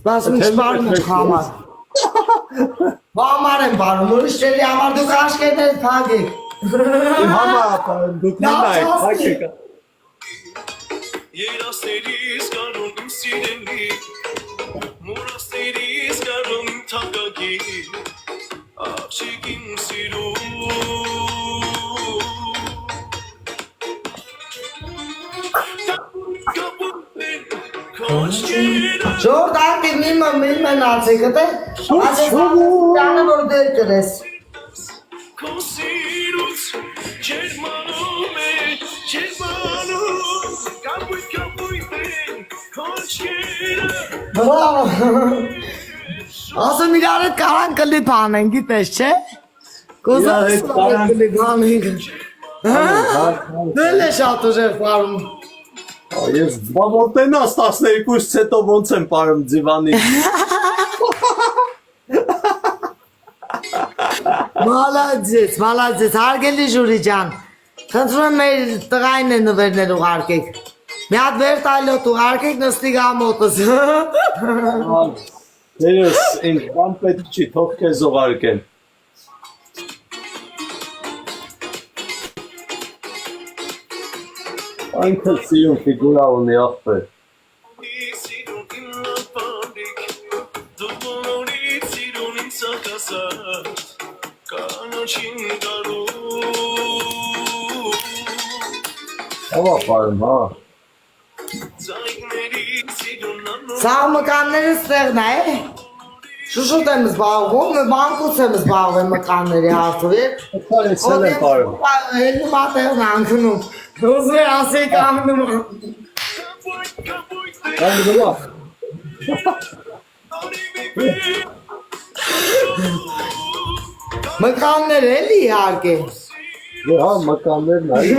Սպասում ինչ բարում եք համար։ Համար եմ բարում, ուրիշ չելի համար դուք աշկետներ թագեք։ Իմ համար ապարում, դուք մնայք, հակեք։ Երասներից կարում իմ սիրելի, մուրասներից կարում իմ թագագի, աղջիկ իմ սիրում։ Ժորդ ակտիվ մի մնացեք, հտե, ասես անը որ դեր կրես։ Քո սիրուց չերմանում է, չերմանում, կապույտ են, քոչկերը։ Բրավո, ասում իրար հետ կարան կլիպ անեն, գիտես, չէ։ Կոզան կլիպ անենք։ Դել է շատ ուժեր պարում։ Ես բամոտենաս 12-ից հետո ոնց եմ պարում ձիվանի։ Մալadzեց, հարգելի ժուրի ջան, խնդրում եմ մեր տղային է նվերներ ուղարկեք, մի հատ վեր տայլոտ ուղարկեք նստի գամոտս։ Ներս ինձ բան պետք չի, թող կեզ ուղարկեն։ Այնքան սիրուն ֆիգուրա ունի աղբեր։ Հավա պարում, հա։ Սա մկանները ստեղն է, շուշուտ եմ զբաղվում, բանկուց եմ զբաղվում մկանների հարցով, Սել եմ պարում։ հելու մատեղն անգնում, ուզում է ասեք անգնում։ Անգնվա։ Մկաններ էլի իհարկե։ Հա, մկաններն այլ։